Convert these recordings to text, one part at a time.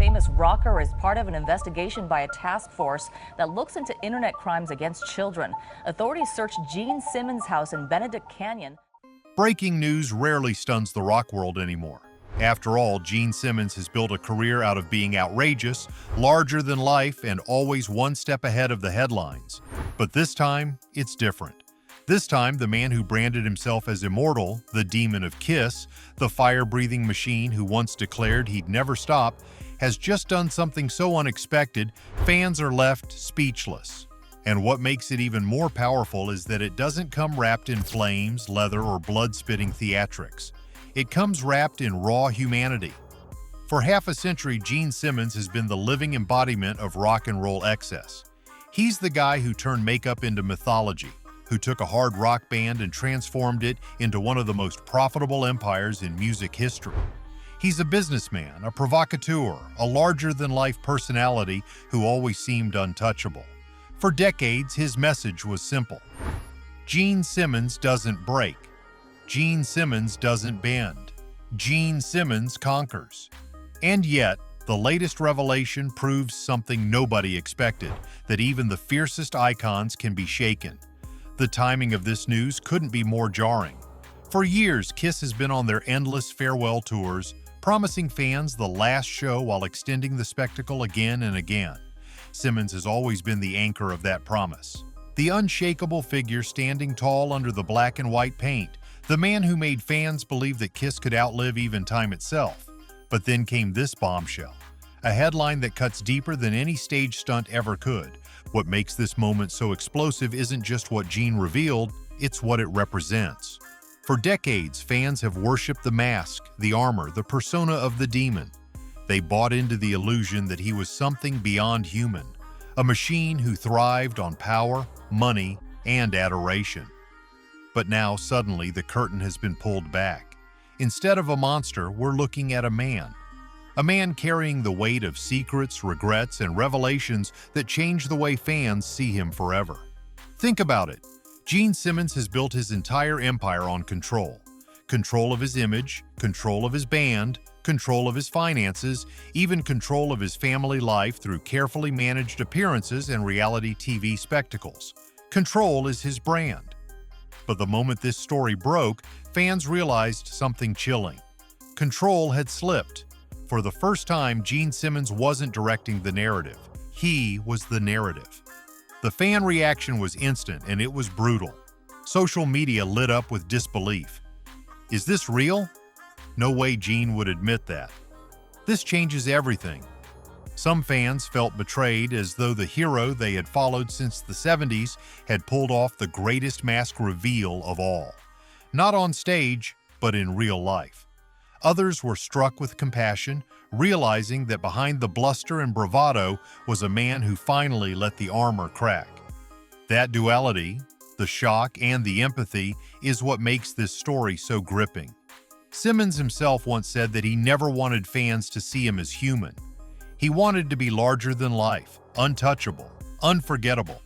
famous rocker is part of an investigation by a task force that looks into internet crimes against children. Authorities searched Gene Simmons' house in Benedict Canyon. Breaking news rarely stuns the rock world anymore. After all, Gene Simmons has built a career out of being outrageous, larger than life, and always one step ahead of the headlines. But this time, it's different. This time, the man who branded himself as immortal, the demon of KISS, the fire-breathing machine who once declared he'd never stop, has just done something so unexpected, fans are left speechless. And what makes it even more powerful is that it doesn't come wrapped in flames, leather, or blood-spitting theatrics. It comes wrapped in raw humanity. For half a century, Gene Simmons has been the living embodiment of rock and roll excess. He's the guy who turned makeup into mythology, who took a hard rock band and transformed it into one of the most profitable empires in music history. He's a businessman, a provocateur, a larger-than-life personality who always seemed untouchable. For decades, his message was simple. Gene Simmons doesn't break. Gene Simmons doesn't bend. Gene Simmons conquers. And yet, the latest revelation proves something nobody expected, that even the fiercest icons can be shaken. The timing of this news couldn't be more jarring. For years, KISS has been on their endless farewell tours, promising fans the last show while extending the spectacle again and again. Simmons has always been the anchor of that promise. The unshakable figure standing tall under the black and white paint, the man who made fans believe that KISS could outlive even time itself. But then came this bombshell, a headline that cuts deeper than any stage stunt ever could. What makes this moment so explosive isn't just what Gene revealed, it's what it represents. For decades, fans have worshipped the mask, the armor, the persona of the demon. They bought into the illusion that he was something beyond human, a machine who thrived on power, money, and adoration. But now, suddenly, the curtain has been pulled back. Instead of a monster, we're looking at a man. A man carrying the weight of secrets, regrets, and revelations that change the way fans see him forever. Think about it. Gene Simmons has built his entire empire on control. Control of his image, control of his band, control of his finances, even control of his family life through carefully managed appearances and reality TV spectacles. Control is his brand. But the moment this story broke, fans realized something chilling. Control had slipped. For the first time, Gene Simmons wasn't directing the narrative. He was the narrative. The fan reaction was instant and it was brutal. Social media lit up with disbelief. Is this real? No way Gene would admit that. This changes everything. Some fans felt betrayed, as though the hero they had followed since the 70s had pulled off the greatest mask reveal of all. Not on stage, but in real life. Others were struck with compassion, realizing that behind the bluster and bravado was a man who finally let the armor crack. That duality, the shock and the empathy, is what makes this story so gripping. Simmons himself once said that he never wanted fans to see him as human. He wanted to be larger than life, untouchable, unforgettable.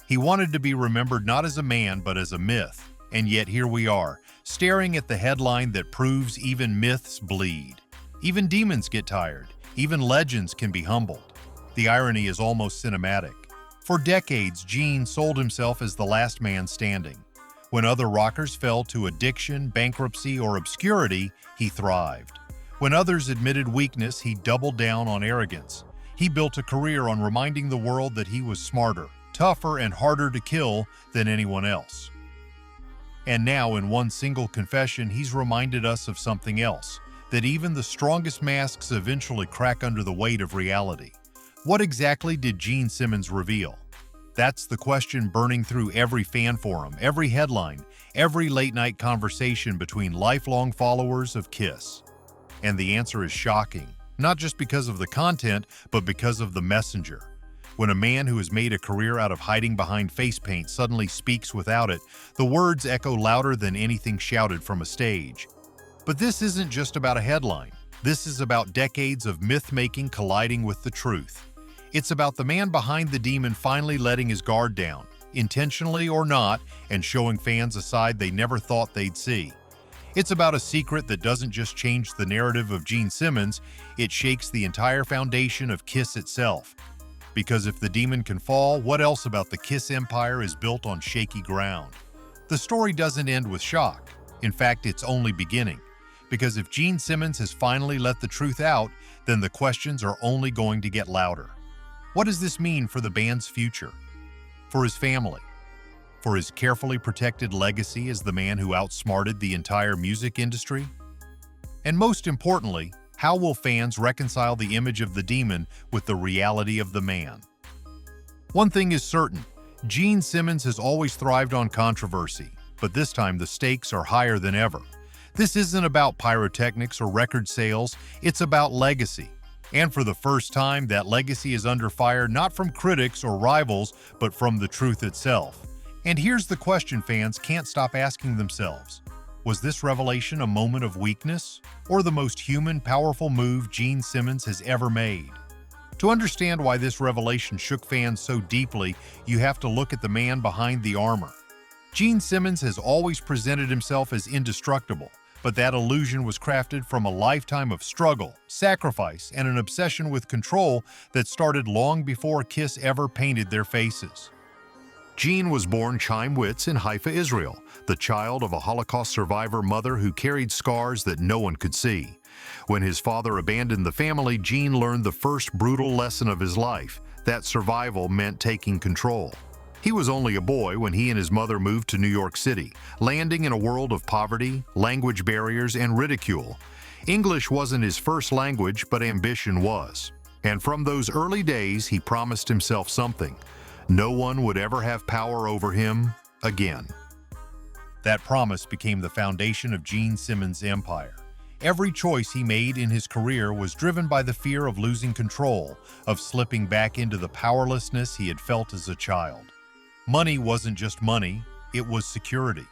He wanted to be remembered not as a man, but as a myth. And yet here we are, staring at the headline that proves even myths bleed. Even demons get tired. Even legends can be humbled. The irony is almost cinematic. For decades, Gene sold himself as the last man standing. When other rockers fell to addiction, bankruptcy, or obscurity, he thrived. When others admitted weakness, he doubled down on arrogance. He built a career on reminding the world that he was smarter, tougher, and harder to kill than anyone else. And now, in one single confession, he's reminded us of something else, that even the strongest masks eventually crack under the weight of reality. What exactly did Gene Simmons reveal? That's the question burning through every fan forum, every headline, every late-night conversation between lifelong followers of KISS. And the answer is shocking, not just because of the content, but because of the messenger. When a man who has made a career out of hiding behind face paint suddenly speaks without it, the words echo louder than anything shouted from a stage. But this isn't just about a headline. This is about decades of myth-making colliding with the truth. It's about the man behind the demon finally letting his guard down, intentionally or not, and showing fans a side they never thought they'd see. It's about a secret that doesn't just change the narrative of Gene Simmons, it shakes the entire foundation of KISS itself. Because if the demon can fall, what else about the KISS empire is built on shaky ground? The story doesn't end with shock. In fact, it's only beginning. Because if Gene Simmons has finally let the truth out, then the questions are only going to get louder. What does this mean for the band's future? For his family? For his carefully protected legacy as the man who outsmarted the entire music industry? And most importantly, how will fans reconcile the image of the demon with the reality of the man? One thing is certain, Gene Simmons has always thrived on controversy, but this time the stakes are higher than ever. This isn't about pyrotechnics or record sales, it's about legacy. And for the first time, that legacy is under fire not from critics or rivals, but from the truth itself. And here's the question fans can't stop asking themselves. Was this revelation a moment of weakness, or the most human, powerful move Gene Simmons has ever made? To understand why this revelation shook fans so deeply, you have to look at the man behind the armor. Gene Simmons has always presented himself as indestructible, but that illusion was crafted from a lifetime of struggle, sacrifice, and an obsession with control that started long before KISS ever painted their faces. Gene was born Chaim-Witz in Haifa, Israel, the child of a Holocaust survivor mother who carried scars that no one could see. When his father abandoned the family, Gene learned the first brutal lesson of his life, that survival meant taking control. He was only a boy when he and his mother moved to New York City, landing in a world of poverty, language barriers, and ridicule. English wasn't his first language, but ambition was. And from those early days, he promised himself something. No one would ever have power over him again. That promise became the foundation of Gene Simmons' empire. Every choice he made in his career was driven by the fear of losing control, of slipping back into the powerlessness he had felt as a child. Money wasn't just money, it was security.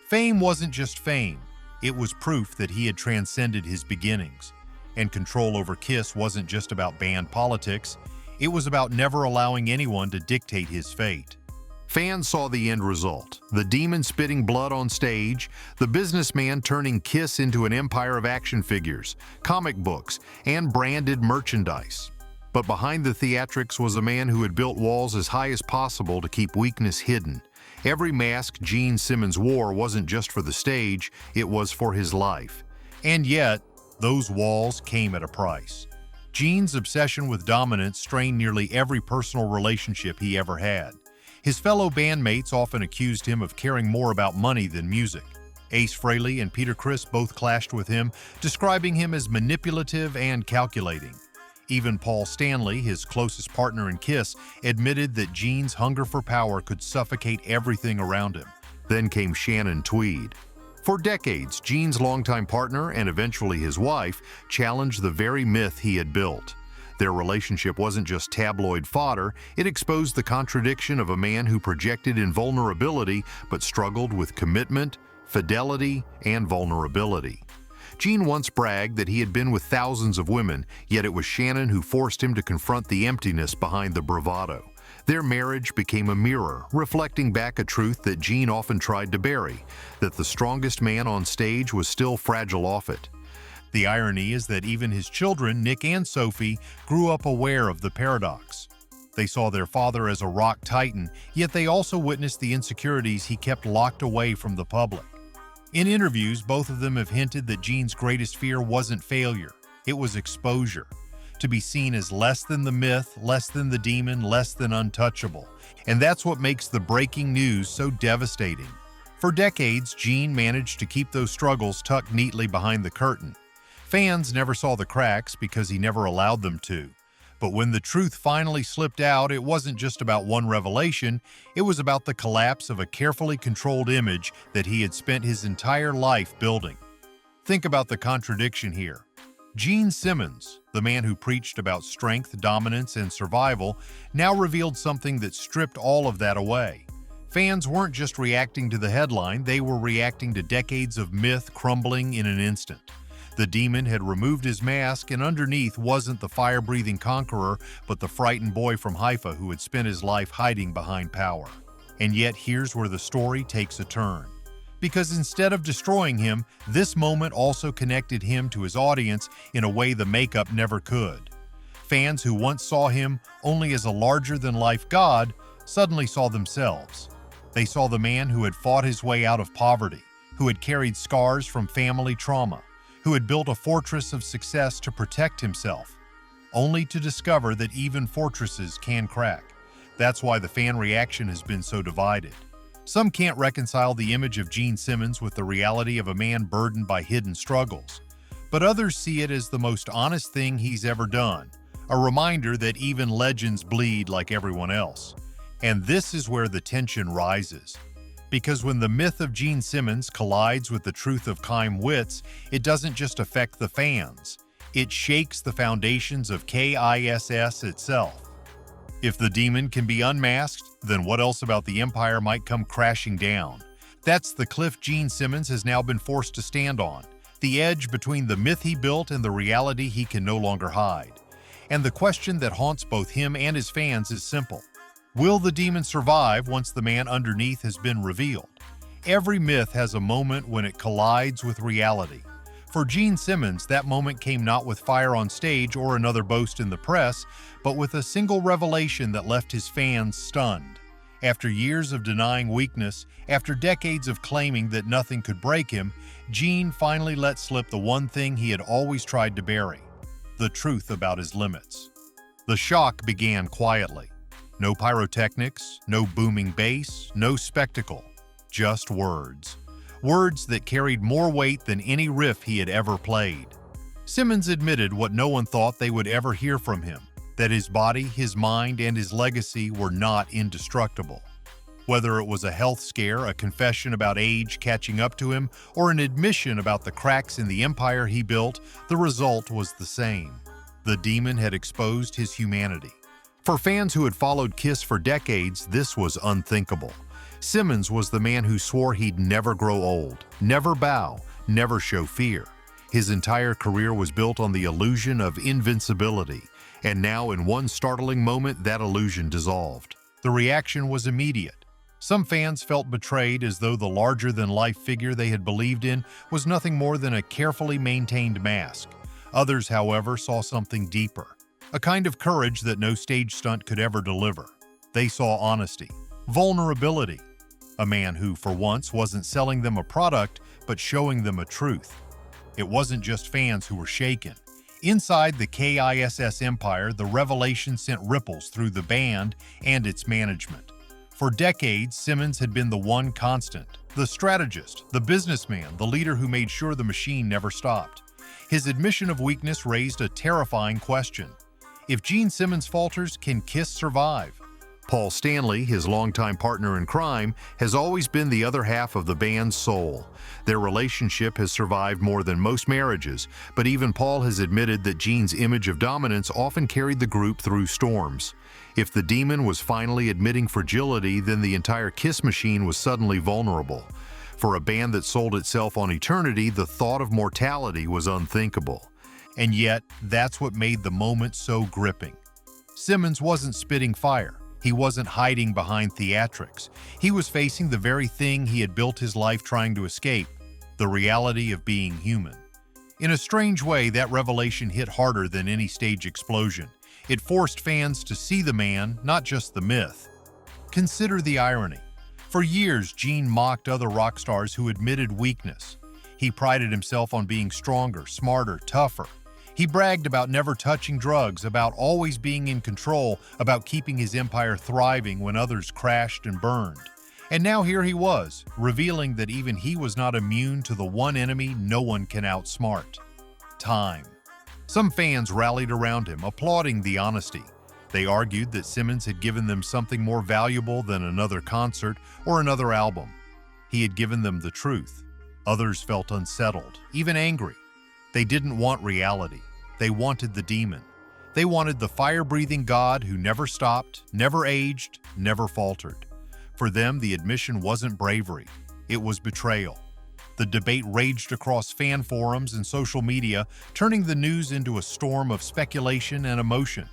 Fame wasn't just fame, it was proof that he had transcended his beginnings. And control over KISS wasn't just about band politics, it was about never allowing anyone to dictate his fate. Fans saw the end result, the demon spitting blood on stage, the businessman turning KISS into an empire of action figures, comic books, and branded merchandise. But behind the theatrics was a man who had built walls as high as possible to keep weakness hidden. Every mask Gene Simmons wore wasn't just for the stage, it was for his life. And yet, those walls came at a price. Gene's obsession with dominance strained nearly every personal relationship he ever had. His fellow bandmates often accused him of caring more about money than music. Ace Frehley and Peter Criss both clashed with him, describing him as manipulative and calculating. Even Paul Stanley, his closest partner in KISS, admitted that Gene's hunger for power could suffocate everything around him. Then came Shannon Tweed. For decades, Gene's longtime partner and eventually his wife challenged the very myth he had built. Their relationship wasn't just tabloid fodder, it exposed the contradiction of a man who projected invulnerability but struggled with commitment, fidelity, and vulnerability. Gene once bragged that he had been with thousands of women, yet it was Shannon who forced him to confront the emptiness behind the bravado. Their marriage became a mirror, reflecting back a truth that Gene often tried to bury, that the strongest man on stage was still fragile off it. The irony is that even his children, Nick and Sophie, grew up aware of the paradox. They saw their father as a rock titan, yet they also witnessed the insecurities he kept locked away from the public. In interviews, both of them have hinted that Gene's greatest fear wasn't failure, it was exposure. To be seen as less than the myth, less than the demon, less than untouchable. And that's what makes the breaking news so devastating. For decades, Gene managed to keep those struggles tucked neatly behind the curtain. Fans never saw the cracks because he never allowed them to. But when the truth finally slipped out, it wasn't just about one revelation, it was about the collapse of a carefully controlled image that he had spent his entire life building. Think about the contradiction here. Gene Simmons, the man who preached about strength, dominance, and survival, now revealed something that stripped all of that away. Fans weren't just reacting to the headline, they were reacting to decades of myth crumbling in an instant. The demon had removed his mask, and underneath wasn't the fire-breathing conqueror, but the frightened boy from Haifa who had spent his life hiding behind power. And yet here's where the story takes a turn. Because instead of destroying him, this moment also connected him to his audience in a way the makeup never could. Fans who once saw him only as a larger-than-life god suddenly saw themselves. They saw the man who had fought his way out of poverty, who had carried scars from family trauma, who had built a fortress of success to protect himself, only to discover that even fortresses can crack. That's why the fan reaction has been so divided. Some can't reconcile the image of Gene Simmons with the reality of a man burdened by hidden struggles, but others see it as the most honest thing he's ever done, a reminder that even legends bleed like everyone else. And this is where the tension rises. Because when the myth of Gene Simmons collides with the truth of Kime Wits, it doesn't just affect the fans, it shakes the foundations of KISS itself. If the demon can be unmasked, then what else about the empire might come crashing down? That's the cliff Gene Simmons has now been forced to stand on, the edge between the myth he built and the reality he can no longer hide. And the question that haunts both him and his fans is simple. Will the demon survive once the man underneath has been revealed? Every myth has a moment when it collides with reality. For Gene Simmons, that moment came not with fire on stage or another boast in the press, but with a single revelation that left his fans stunned. After years of denying weakness, after decades of claiming that nothing could break him, Gene finally let slip the one thing he had always tried to bury: the truth about his limits. The shock began quietly. No pyrotechnics, no booming bass, no spectacle, just words. Words that carried more weight than any riff he had ever played. Simmons admitted what no one thought they would ever hear from him, that his body, his mind, and his legacy were not indestructible. Whether it was a health scare, a confession about age catching up to him, or an admission about the cracks in the empire he built, the result was the same. The demon had exposed his humanity. For fans who had followed KISS for decades, this was unthinkable. Simmons was the man who swore he'd never grow old, never bow, never show fear. His entire career was built on the illusion of invincibility, and now in one startling moment that illusion dissolved. The reaction was immediate. Some fans felt betrayed, as though the larger-than-life figure they had believed in was nothing more than a carefully maintained mask. Others, however, saw something deeper, a kind of courage that no stage stunt could ever deliver. They saw honesty, vulnerability, a man who, for once, wasn't selling them a product, but showing them a truth. It wasn't just fans who were shaken. Inside the KISS empire, the revelation sent ripples through the band and its management. For decades, Simmons had been the one constant, the strategist, the businessman, the leader who made sure the machine never stopped. His admission of weakness raised a terrifying question. If Gene Simmons falters, can KISS survive? Paul Stanley, his longtime partner in crime, has always been the other half of the band's soul. Their relationship has survived more than most marriages, but even Paul has admitted that Gene's image of dominance often carried the group through storms. If the demon was finally admitting fragility, then the entire KISS machine was suddenly vulnerable. For a band that sold itself on eternity, the thought of mortality was unthinkable. And yet, that's what made the moment so gripping. Simmons wasn't spitting fire. He wasn't hiding behind theatrics. He was facing the very thing he had built his life trying to escape, the reality of being human. In a strange way, that revelation hit harder than any stage explosion. It forced fans to see the man, not just the myth. Consider the irony. For years, Gene mocked other rock stars who admitted weakness. He prided himself on being stronger, smarter, tougher. He bragged about never touching drugs, about always being in control, about keeping his empire thriving when others crashed and burned. And now here he was, revealing that even he was not immune to the one enemy no one can outsmart: time. Some fans rallied around him, applauding the honesty. They argued that Simmons had given them something more valuable than another concert or another album. He had given them the truth. Others felt unsettled, even angry. They didn't want reality. They wanted the demon. They wanted the fire-breathing god who never stopped, never aged, never faltered. For them, the admission wasn't bravery. It was betrayal. The debate raged across fan forums and social media, turning the news into a storm of speculation and emotion.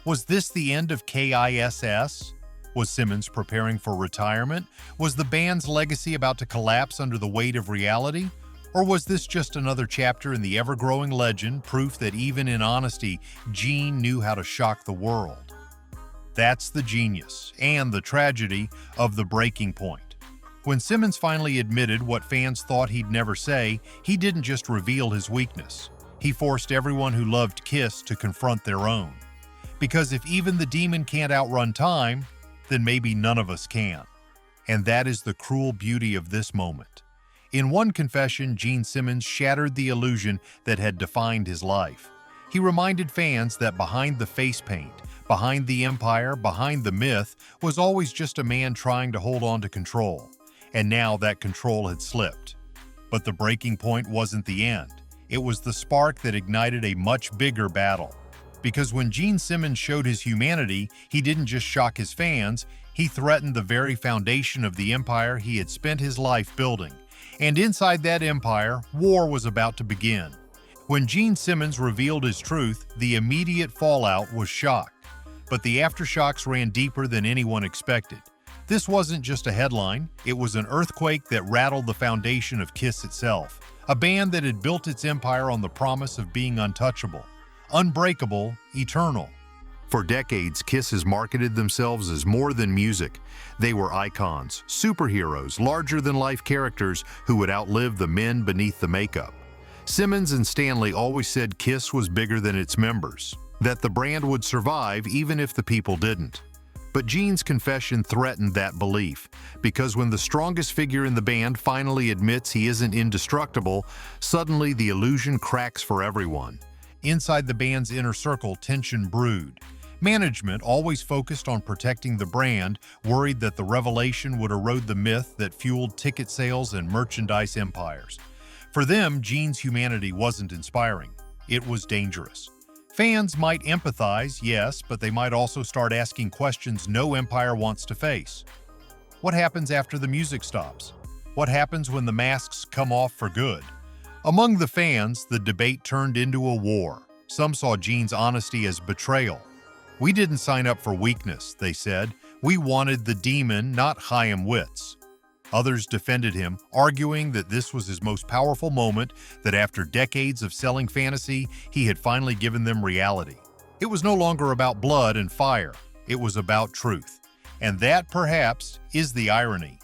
Was this the end of KISS? Was Simmons preparing for retirement? Was the band's legacy about to collapse under the weight of reality? Or was this just another chapter in the ever-growing legend, proof that even in honesty, Gene knew how to shock the world? That's the genius and the tragedy of the breaking point. When Simmons finally admitted what fans thought he'd never say, he didn't just reveal his weakness. He forced everyone who loved KISS to confront their own. Because if even the demon can't outrun time, then maybe none of us can. And that is the cruel beauty of this moment. In one confession, Gene Simmons shattered the illusion that had defined his life. He reminded fans that behind the face paint, behind the empire, behind the myth, was always just a man trying to hold on to control. And now that control had slipped. But the breaking point wasn't the end. It was the spark that ignited a much bigger battle. Because when Gene Simmons showed his humanity, he didn't just shock his fans, he threatened the very foundation of the empire he had spent his life building. And inside that empire, war was about to begin. When Gene Simmons revealed his truth, the immediate fallout was shock. But the aftershocks ran deeper than anyone expected. This wasn't just a headline, it was an earthquake that rattled the foundation of KISS itself, a band that had built its empire on the promise of being untouchable, unbreakable, eternal. For decades, KISS has marketed themselves as more than music. They were icons, superheroes, larger-than-life characters who would outlive the men beneath the makeup. Simmons and Stanley always said KISS was bigger than its members, that the brand would survive even if the people didn't. But Gene's confession threatened that belief, because when the strongest figure in the band finally admits he isn't indestructible, suddenly the illusion cracks for everyone. Inside the band's inner circle, tension brewed. Management, always focused on protecting the brand, worried that the revelation would erode the myth that fueled ticket sales and merchandise empires. For them, Gene's humanity wasn't inspiring. It was dangerous. Fans might empathize, yes, but they might also start asking questions no empire wants to face. What happens after the music stops? What happens when the masks come off for good? Among the fans, the debate turned into a war. Some saw Gene's honesty as betrayal. "We didn't sign up for weakness," they said. "We wanted the demon, not Chaim wits." Others defended him, arguing that this was his most powerful moment, that after decades of selling fantasy, he had finally given them reality. It was no longer about blood and fire. It was about truth. And that, perhaps, is the irony.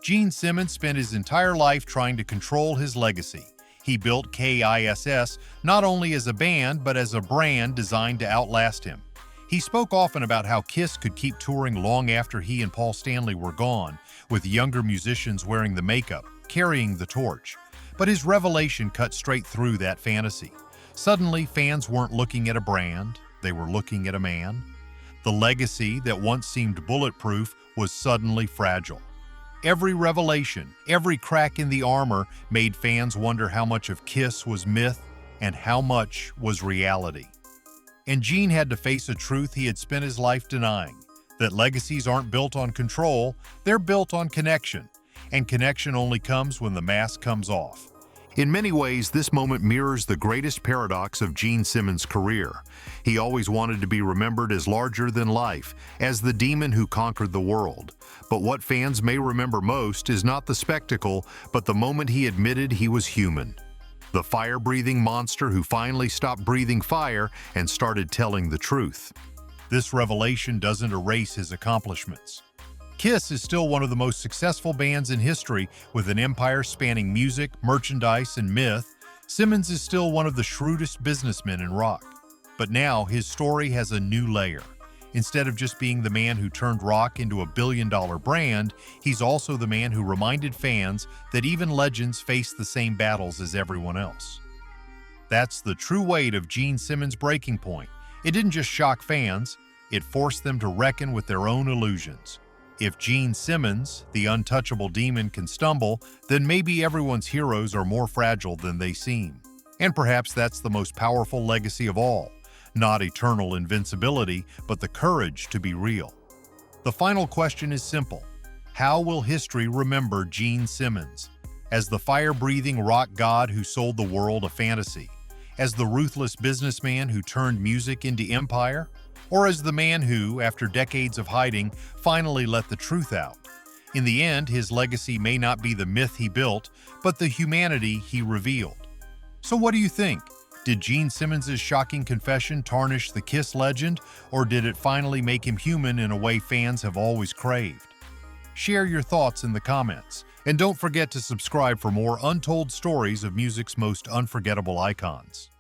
Gene Simmons spent his entire life trying to control his legacy. He built KISS not only as a band, but as a brand designed to outlast him. He spoke often about how KISS could keep touring long after he and Paul Stanley were gone, with younger musicians wearing the makeup, carrying the torch. But his revelation cut straight through that fantasy. Suddenly, fans weren't looking at a brand, they were looking at a man. The legacy that once seemed bulletproof was suddenly fragile. Every revelation, every crack in the armor made fans wonder how much of KISS was myth and how much was reality. And Gene had to face a truth he had spent his life denying, that legacies aren't built on control, they're built on connection. And connection only comes when the mask comes off. In many ways, this moment mirrors the greatest paradox of Gene Simmons' career. He always wanted to be remembered as larger than life, as the demon who conquered the world. But what fans may remember most is not the spectacle, but the moment he admitted he was human. The fire-breathing monster who finally stopped breathing fire and started telling the truth. This revelation doesn't erase his accomplishments. KISS is still one of the most successful bands in history, with an empire spanning music, merchandise, and myth. Simmons is still one of the shrewdest businessmen in rock. But now his story has a new layer. Instead of just being the man who turned rock into a billion-dollar brand, he's also the man who reminded fans that even legends face the same battles as everyone else. That's the true weight of Gene Simmons' breaking point. It didn't just shock fans, it forced them to reckon with their own illusions. If Gene Simmons, the untouchable demon, can stumble, then maybe everyone's heroes are more fragile than they seem. And perhaps that's the most powerful legacy of all. Not eternal invincibility, but the courage to be real. The final question is simple. How will history remember Gene Simmons? As the fire-breathing rock god who sold the world a fantasy? As the ruthless businessman who turned music into empire? or as the man who, after decades of hiding, finally let the truth out? In the end, his legacy may not be the myth he built, but the humanity he revealed. So what do you think? Did Gene Simmons' shocking confession tarnish the KISS legend, or did it finally make him human in a way fans have always craved? Share your thoughts in the comments, and don't forget to subscribe for more untold stories of music's most unforgettable icons.